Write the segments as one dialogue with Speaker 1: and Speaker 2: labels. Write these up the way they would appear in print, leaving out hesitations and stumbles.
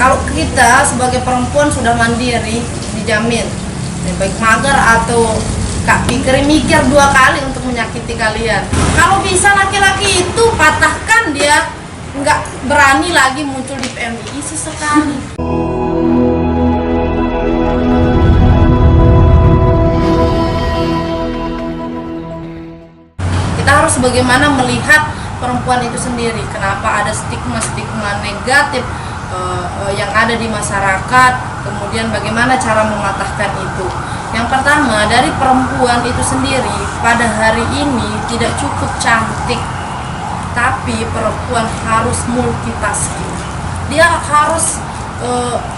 Speaker 1: Kalau kita sebagai perempuan sudah mandiri, dijamin baik mager atau Kak Fikri mikir 2 kali untuk menyakiti kalian. Kalau bisa laki-laki itu patahkan dia, nggak berani lagi muncul di PMI sesekali. Kita harus bagaimana melihat perempuan itu sendiri. Kenapa ada stigma-stigma negatif yang ada di masyarakat, kemudian bagaimana cara mematahkan itu. Yang pertama, dari perempuan itu sendiri pada hari ini tidak cukup cantik, tapi perempuan harus multitasking. Dia harus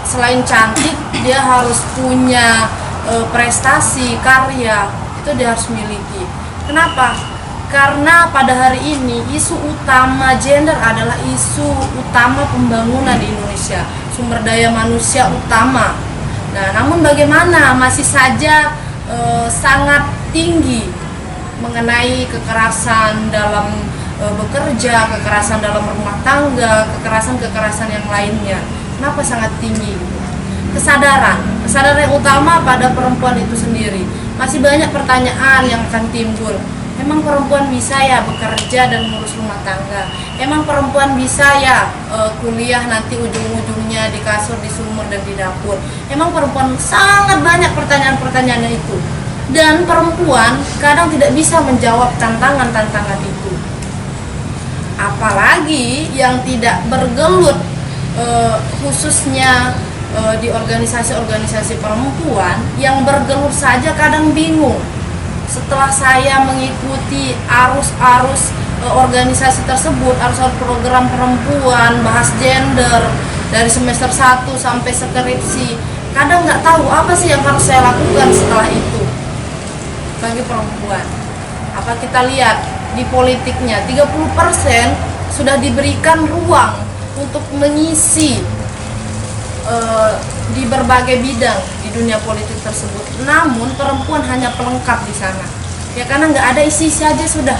Speaker 1: selain cantik, dia harus punya prestasi, karya, itu dia harus miliki. Kenapa? Karena pada hari ini isu utama gender adalah isu utama pembangunan di Indonesia, sumber daya manusia utama. Nah, namun bagaimana masih saja sangat tinggi mengenai kekerasan dalam bekerja, kekerasan dalam rumah tangga, kekerasan yang lainnya. Kenapa sangat tinggi? Kesadaran yang utama pada perempuan itu sendiri. Masih banyak pertanyaan yang akan timbul. Emang perempuan bisa ya bekerja dan mengurus rumah tangga? Emang perempuan bisa ya kuliah nanti ujung-ujungnya di kasur, di sumur, dan di dapur? Emang perempuan, sangat banyak pertanyaan-pertanyaan itu. Dan perempuan kadang tidak bisa menjawab tantangan-tantangan itu. Apalagi yang tidak bergelut khususnya di organisasi-organisasi perempuan, yang bergelut saja kadang bingung. Setelah saya mengikuti arus-arus organisasi tersebut, arus-arus program perempuan, bahas gender dari semester 1 sampai skripsi, kadang nggak tahu apa sih yang harus saya lakukan setelah itu bagi perempuan. Apa kita lihat di politiknya, 30% sudah diberikan ruang untuk mengisi di berbagai bidang di dunia politik tersebut. Namun perempuan hanya pelengkap di sana. Ya karena nggak ada isi saja sudah.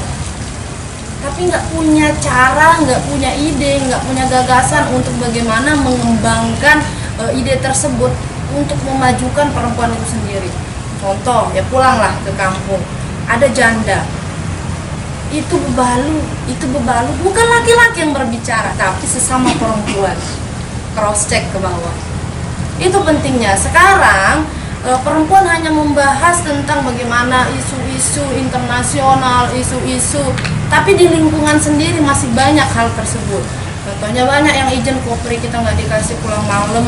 Speaker 1: Tapi nggak punya cara, nggak punya ide, nggak punya gagasan untuk bagaimana mengembangkan ide tersebut untuk memajukan perempuan itu sendiri. Contoh, ya pulanglah ke kampung, ada janda. Itu bebalu, bukan laki-laki yang berbicara, tapi sesama perempuan. Cross check ke bawah. Itu pentingnya. Sekarang perempuan hanya membahas tentang bagaimana isu-isu internasional, isu-isu, tapi di lingkungan sendiri masih banyak hal tersebut. Contohnya banyak yang izin kopri, kita nggak dikasih pulang malam,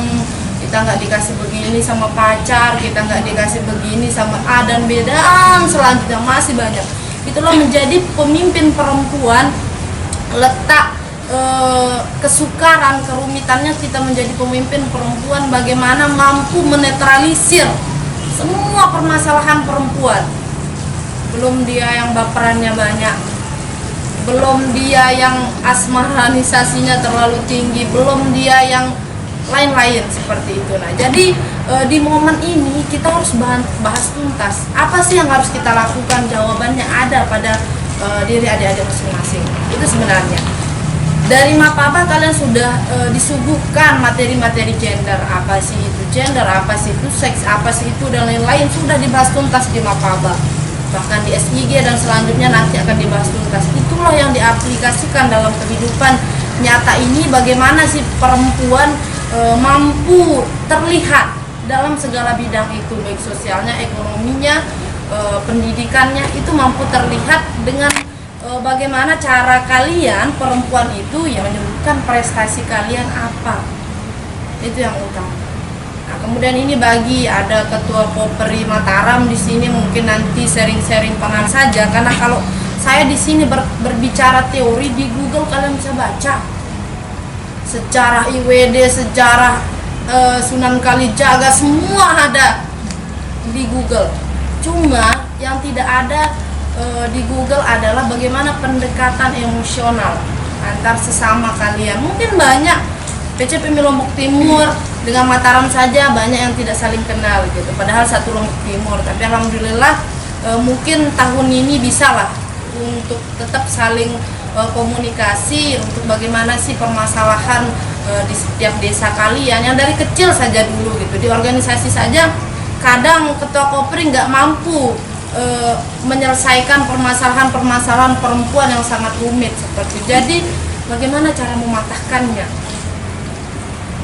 Speaker 1: kita nggak dikasih begini sama pacar, kita nggak dikasih begini sama A dan B, dan selanjutnya masih banyak. Itulah menjadi pemimpin perempuan, letak kesukaran, kerumitannya kita menjadi pemimpin perempuan, bagaimana mampu menetralisir semua permasalahan perempuan. Belum dia yang baperannya banyak, belum dia yang asmaranisasinya terlalu tinggi, belum dia yang lain-lain seperti itu. Nah, jadi di momen ini kita harus bahas tuntas apa sih yang harus kita lakukan. Jawabannya ada pada diri adik-adik masing-masing. Itu sebenarnya dari Mapaba kalian sudah disuguhkan materi-materi gender, apa sih itu gender, apa sih itu seks, apa sih itu, dan lain-lain sudah dibahas tuntas di Mapaba. Bahkan di SIG dan selanjutnya nanti akan dibahas tuntas. Itulah yang diaplikasikan dalam kehidupan nyata ini, bagaimana sih perempuan mampu terlihat dalam segala bidang itu, baik sosialnya, ekonominya, pendidikannya, itu mampu terlihat dengan bagaimana cara kalian perempuan itu yang menunjukkan prestasi kalian apa. Itu yang utama. Nah, kemudian ini bagi ada ketua Poperi Mataram di sini, mungkin nanti sharing-sharing pengalaman saja, karena kalau saya di sini berbicara teori, di Google kalian bisa baca sejarah IWD, sejarah Sunan Kalijaga, semua ada di Google. Cuma yang tidak ada di Google adalah bagaimana pendekatan emosional antar sesama kalian. Mungkin banyak PCPMI Lombok Timur dengan Mataram saja banyak yang tidak saling kenal gitu, padahal satu Lombok Timur. Tapi alhamdulillah mungkin tahun ini bisa lah untuk tetap saling komunikasi untuk bagaimana sih permasalahan di setiap desa kalian yang dari kecil saja dulu gitu. Di organisasi saja kadang ketua kopri nggak mampu menyelesaikan permasalahan-permasalahan perempuan yang sangat rumit seperti. Jadi bagaimana cara mematahkannya?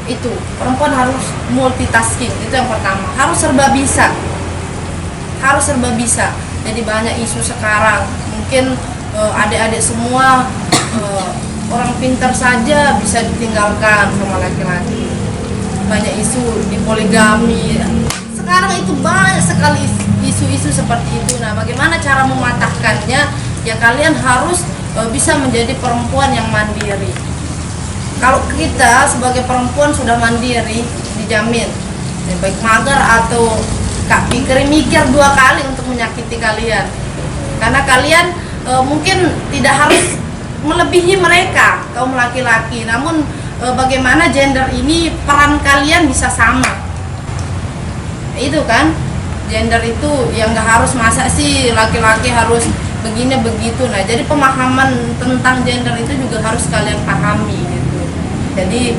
Speaker 1: Itu perempuan harus multitasking, itu yang pertama. Harus serba bisa. Jadi banyak isu sekarang, mungkin adik-adik semua orang pintar saja bisa ditinggalkan sama laki-laki. Banyak isu di poligami. Sekarang itu banyak sekali isu-isu seperti itu. Nah, bagaimana cara mematahkannya? Ya kalian harus bisa menjadi perempuan yang mandiri. Kalau kita sebagai perempuan sudah mandiri, dijamin baik mager atau Kak Fikri mikir 2 kali untuk menyakiti kalian. Karena kalian mungkin tidak harus melebihi mereka, kaum laki-laki. Namun bagaimana gender ini peran kalian bisa sama. Itu kan, gender itu yang nggak harus masa sih laki-laki harus begini begitu. Nah, jadi pemahaman tentang gender itu juga harus kalian pahami gitu. Jadi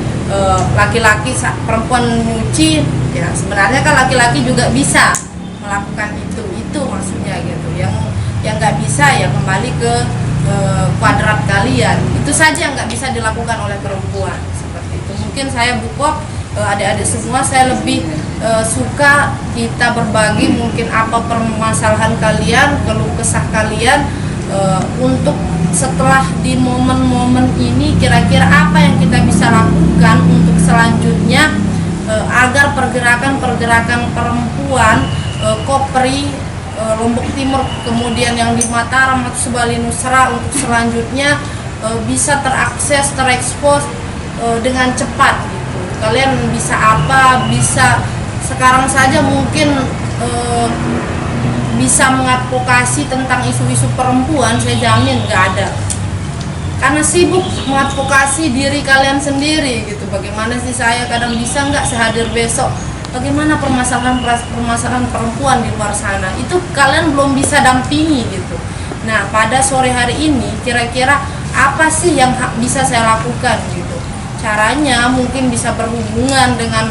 Speaker 1: laki-laki perempuan nyuci, ya sebenarnya kan laki-laki juga bisa melakukan itu maksudnya gitu. Yang nggak bisa ya kembali ke kuadrat kalian. Itu saja yang nggak bisa dilakukan oleh perempuan seperti itu. Mungkin saya Bukok, adik-adik semua, saya lebih suka kita berbagi mungkin apa permasalahan kalian, keluh kesah kalian, untuk setelah di momen-momen ini kira-kira apa yang kita bisa lakukan untuk selanjutnya agar pergerakan-pergerakan perempuan Kopri, Lombok Timur, kemudian yang di Mataram atau Subali Nusra untuk selanjutnya bisa terakses, terekspos dengan cepat gitu. Kalian bisa apa? Bisa sekarang saja mungkin bisa mengadvokasi tentang isu-isu perempuan, saya jamin nggak ada. Karena sibuk mengadvokasi diri kalian sendiri gitu. Bagaimana sih saya kadang bisa nggak sehadir besok? Bagaimana permasalahan perempuan di luar sana? Itu kalian belum bisa dampingi gitu. Nah, pada sore hari ini kira-kira apa sih yang bisa saya lakukan gitu? Caranya mungkin bisa berhubungan dengan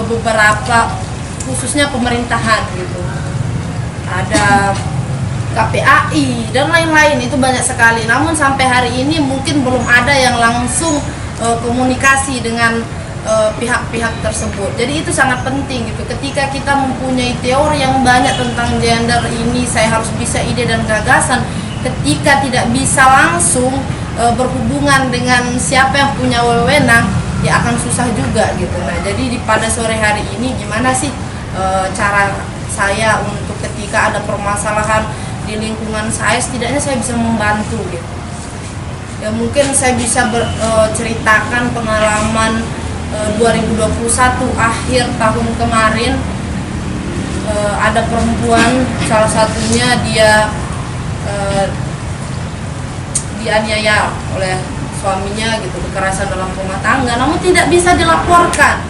Speaker 1: beberapa khususnya pemerintahan gitu. Ada KPAI dan lain-lain, itu banyak sekali. Namun sampai hari ini mungkin belum ada yang langsung komunikasi dengan pihak-pihak tersebut. Jadi itu sangat penting gitu. Ketika kita mempunyai teori yang banyak tentang gender ini, saya harus bisa ide dan gagasan. Ketika tidak bisa langsung berhubungan dengan siapa yang punya wewenang, ya akan susah juga gitu. Nah, jadi pada sore hari ini gimana sih cara saya untuk ketika ada permasalahan di lingkungan saya, setidaknya saya bisa membantu gitu. Ya mungkin saya bisa ceritakan pengalaman 2021 akhir tahun kemarin. Ada perempuan, salah satunya dia dianiaya oleh suaminya gitu, kekerasan dalam rumah tangga, namun tidak bisa dilaporkan.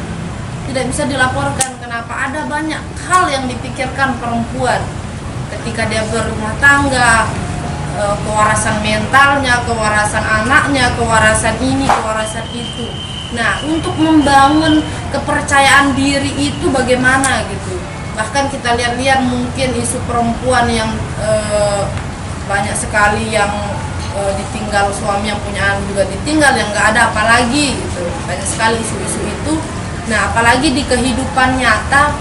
Speaker 1: Kenapa? Ada banyak hal yang dipikirkan perempuan ketika dia berumah tangga, kewarasan mentalnya, kewarasan anaknya, kewarasan ini, kewarasan itu. Nah, untuk membangun kepercayaan diri itu bagaimana gitu. Bahkan kita lihat-lihat mungkin isu perempuan yang banyak sekali yang ditinggal suami, yang punya anak juga ditinggal, yang nggak ada apalagi gitu. Banyak sekali isu-isu itu. Nah, apalagi di kehidupan nyata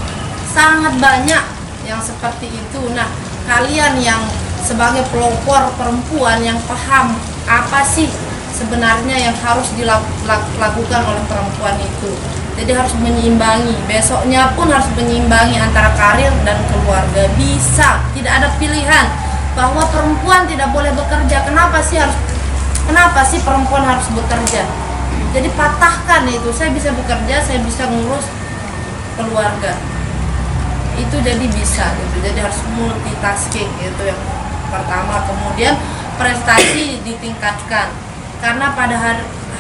Speaker 1: sangat banyak yang seperti itu. Nah, kalian yang sebagai pelopor perempuan yang paham apa sih sebenarnya yang harus dilakukan oleh perempuan itu. Jadi harus menyeimbangi, besoknya pun harus menyeimbangi antara karir dan keluarga. Bisa, tidak ada pilihan bahwa perempuan tidak boleh bekerja. Kenapa sih perempuan harus bekerja? Jadi patahkan itu, saya bisa bekerja, saya bisa ngurus keluarga. Itu jadi bisa gitu. Jadi harus multitasking itu yang pertama. Kemudian prestasi ditingkatkan. Karena pada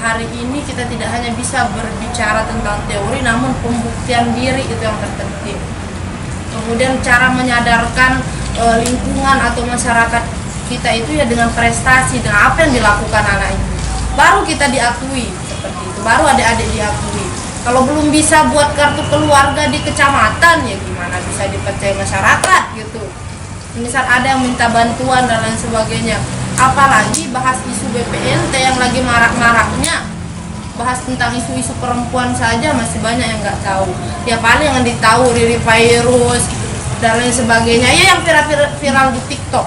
Speaker 1: hari ini kita tidak hanya bisa berbicara tentang teori, namun pembuktian diri itu yang terpenting. Kemudian cara menyadarkan lingkungan atau masyarakat kita itu ya dengan prestasi, dengan apa yang dilakukan anak itu, baru kita diakui seperti itu. baru adik-adik diakui. Kalau belum bisa buat kartu keluarga di kecamatan, ya gimana bisa dipercaya masyarakat gitu. Misal ada yang minta bantuan dan lain sebagainya, apalagi bahas isu BPNT yang lagi marak-maraknya. Bahas tentang isu-isu perempuan saja masih banyak yang nggak tahu. Ya paling yang ditahu Riri Virus dan lain sebagainya, ya yang viral di TikTok,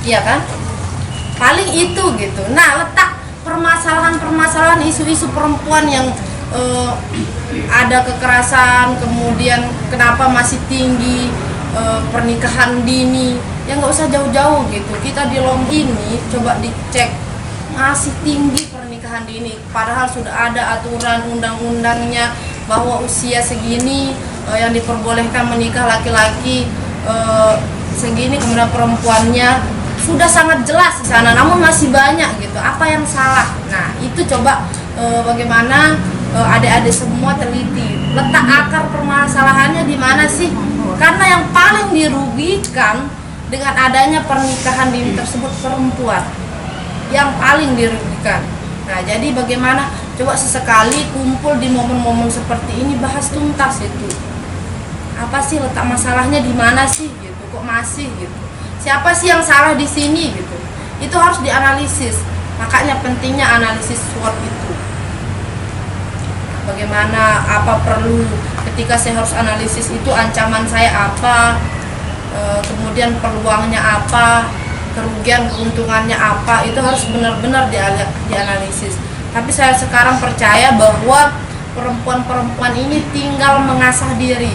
Speaker 1: iya kan? Paling itu gitu. Nah, letak permasalahan isu-isu perempuan yang ada kekerasan, kemudian kenapa masih tinggi pernikahan dini, ya nggak usah jauh-jauh gitu. Kita di Lombok ini coba dicek, masih tinggi pernikahan dini, padahal sudah ada aturan undang-undangnya bahwa usia segini yang diperbolehkan menikah laki-laki segini, kemudian perempuannya sudah sangat jelas di sana, namun masih banyak gitu. Apa yang salah? Nah, itu coba bagaimana adik-adik semua teliti letak akar permasalahannya di mana sih? Karena yang paling dirugikan dengan adanya pernikahan dini tersebut perempuan, yang paling dirugikan. Nah, jadi bagaimana? Coba sesekali kumpul di momen-momen seperti ini, bahas tuntas itu. Apa sih letak masalahnya di mana sih gitu? Kok masih gitu? Siapa sih yang salah di sini gitu? Itu harus dianalisis. Makanya pentingnya analisis SWOT itu. Bagaimana, apa perlu ketika saya harus analisis itu, ancaman saya apa, kemudian peluangnya apa, kerugian keuntungannya apa, itu harus benar-benar dianalisis. Tapi saya sekarang percaya bahwa perempuan-perempuan ini tinggal mengasah diri,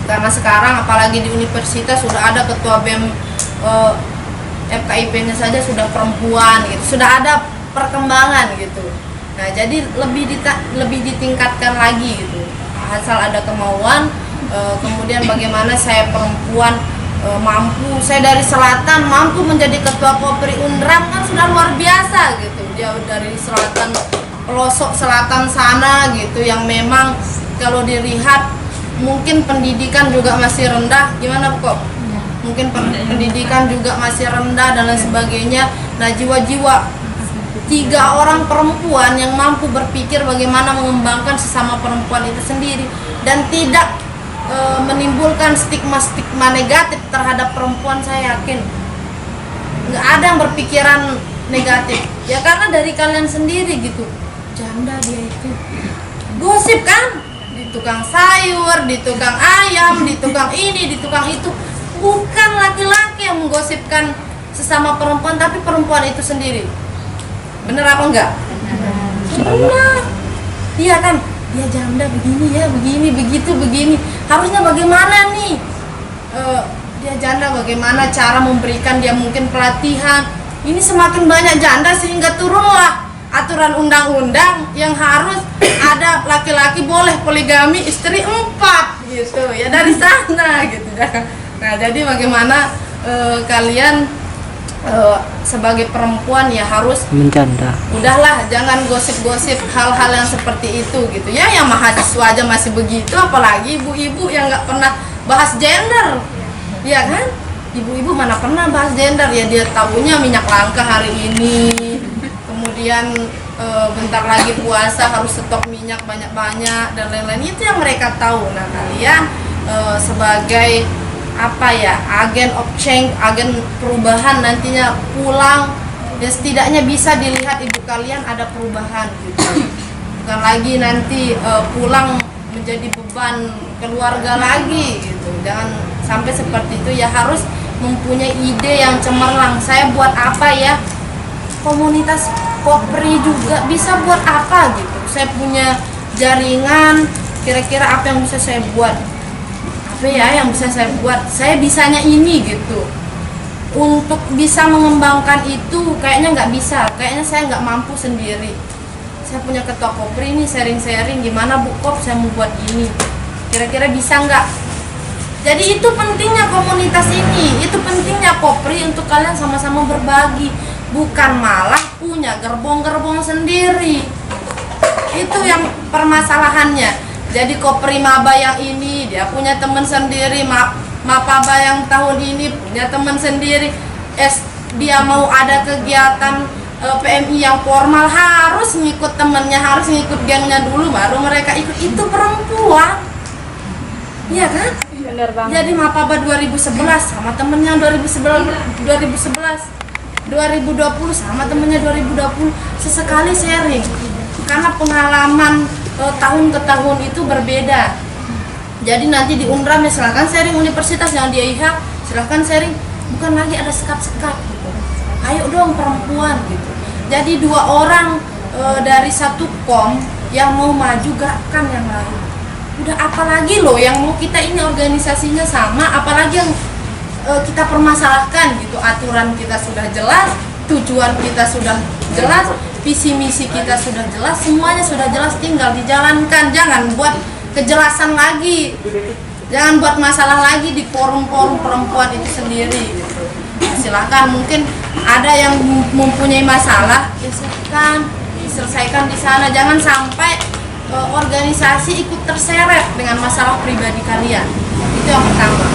Speaker 1: karena sekarang apalagi di universitas sudah ada ketua BEM FKIP-nya saja sudah perempuan gitu, sudah ada perkembangan gitu. Nah, jadi lebih ditingkatkan lagi gitu, asal ada kemauan. Kemudian bagaimana saya perempuan mampu, saya dari selatan mampu menjadi ketua Kopri Undram, kan sudah luar biasa gitu. Dia dari selatan, pelosok selatan sana gitu, yang memang kalau dilihat mungkin pendidikan juga masih rendah. Gimana kok? Mungkin pendidikan juga masih rendah dan lain sebagainya. Nah, jiwa-jiwa 3 orang perempuan yang mampu berpikir bagaimana mengembangkan sesama perempuan itu sendiri dan tidak menimbulkan stigma-stigma negatif terhadap perempuan, saya yakin nggak ada yang berpikiran negatif. Ya karena dari kalian sendiri gitu, janda dia itu, gosip kan, di tukang sayur, di tukang ayam, di tukang ini, di tukang itu. Bukan laki-laki yang menggosipkan sesama perempuan, tapi perempuan itu sendiri. Bener apa enggak? Benar. Iya kan? Dia janda begini ya, begini, begitu, begini. Harusnya bagaimana nih? Dia janda, bagaimana cara memberikan dia mungkin pelatihan. Ini semakin banyak janda sehingga turunlah aturan undang-undang yang harus ada laki-laki boleh poligami istri 4 gitu ya, dari sana gitu ya. Nah, jadi bagaimana kalian sebagai perempuan ya harus menjanda. Udahlah, jangan gosip-gosip hal-hal yang seperti itu gitu ya. Yang mahasiswa aja masih begitu, apalagi ibu-ibu yang nggak pernah bahas gender, ya kan? Ibu-ibu mana pernah bahas gender ya, dia tahunya minyak langka hari ini, kemudian bentar lagi puasa harus stok minyak banyak-banyak dan lain-lain, itu yang mereka tahu. Nah, kalian sebagai apa ya, agen of change, agen perubahan nantinya pulang ya, setidaknya bisa dilihat ibu kalian ada perubahan gitu, bukan lagi nanti pulang menjadi beban keluarga lagi gitu. Jangan sampai seperti itu ya, harus mempunyai ide yang cemerlang. Saya buat apa ya, komunitas Kopri juga bisa buat apa gitu, saya punya jaringan, kira-kira apa yang bisa saya buat, apa ya yang bisa saya buat, saya bisanya ini gitu. Untuk bisa mengembangkan itu kayaknya nggak bisa, kayaknya saya nggak mampu sendiri. Saya punya ketua Kopri ini sharing-sharing, gimana Bu Kop saya mau buat ini, kira-kira bisa nggak. Jadi itu pentingnya komunitas ini, itu pentingnya Kopri untuk kalian sama-sama berbagi, bukan malah punya gerbong-gerbong sendiri. Itu yang permasalahannya. Jadi Kopri Maba yang ini dia punya teman sendiri, Mapaba yang tahun ini punya teman sendiri. Dia mau ada kegiatan PMI yang formal harus ngikut temennya, harus ngikut gengnya dulu baru mereka ikut. Itu perempuan, iya kan?
Speaker 2: Bener banget.
Speaker 1: Jadi Mapaba 2011 sama temennya 2020 sama temennya 2020, sesekali sharing karena pengalaman tahun ke tahun itu berbeda. Jadi nanti di Unram ya silahkan sharing, universitas yang di IH silahkan sharing, bukan lagi ada sekat-sekat gitu. Ayo dong perempuan gitu. Jadi 2 orang dari satu kom yang mau maju gerakan yang lain. Udah apalagi loh yang mau kita ini organisasinya sama, apalagi yang kita permasalahkan gitu. Aturan kita sudah jelas, tujuan kita sudah jelas, visi misi kita sudah jelas, semuanya sudah jelas, tinggal dijalankan. Jangan buat kejelasan lagi, jangan buat masalah lagi di forum-forum perempuan itu sendiri gitu. Silakan, mungkin ada yang mempunyai masalah ya silakan diselesaikan di sana. Jangan sampai organisasi ikut terseret dengan masalah pribadi kalian. Itu yang pertama.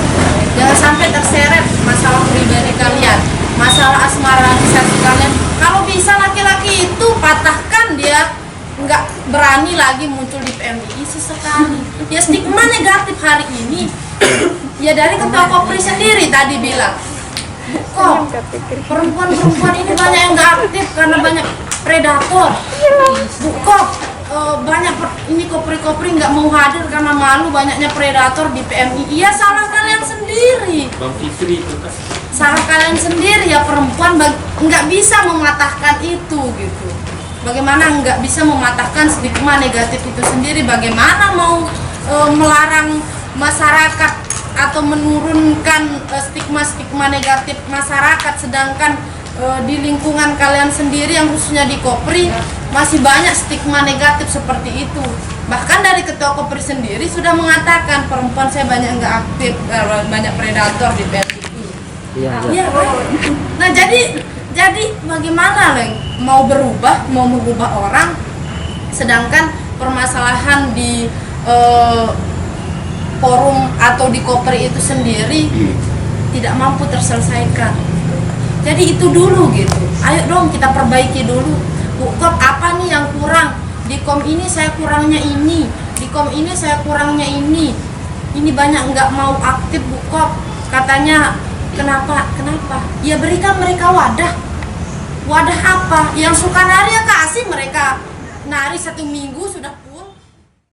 Speaker 1: Jangan sampai terseret masalah pribadi kalian, masalah asmaralisasi kalian. Kalau bisa laki-laki itu patahkan, dia nggak berani lagi muncul di PMI sesekali. Ya stigma negatif hari ini ya dari ketua Kopri sendiri tadi bilang, kok perempuan-perempuan ini banyak yang nggak aktif karena banyak predator. Kok banyak ini Kopri-Kopri nggak mau hadir karena malu banyaknya predator di PMI. Iya, salah kalian sendiri.
Speaker 3: Bang Fikri itu kan.
Speaker 1: Salah kalian sendiri ya, perempuan nggak bisa mematahkan itu gitu. Bagaimana nggak bisa mematahkan stigma negatif itu sendiri? Bagaimana mau melarang masyarakat atau menurunkan stigma-stigma negatif masyarakat, sedangkan di lingkungan kalian sendiri yang khususnya di Kopri masih banyak stigma negatif seperti itu. Bahkan dari ketua Kopri sendiri sudah mengatakan perempuan saya banyak nggak aktif, banyak predator di PMI. Iya, nah jadi bagaimana Leng mau berubah, mau mengubah orang, sedangkan permasalahan di forum atau di Kopri itu sendiri tidak mampu terselesaikan. Jadi itu dulu gitu. Ayo dong kita perbaiki dulu. Bu Kop, apa nih yang kurang? Di kom ini saya kurangnya ini, di kom ini saya kurangnya ini. Ini banyak nggak mau aktif Bu Kop. Katanya kenapa? Ya berikan mereka wadah. Wadah apa? Yang suka nari ya kasih mereka nari 1 minggu sudah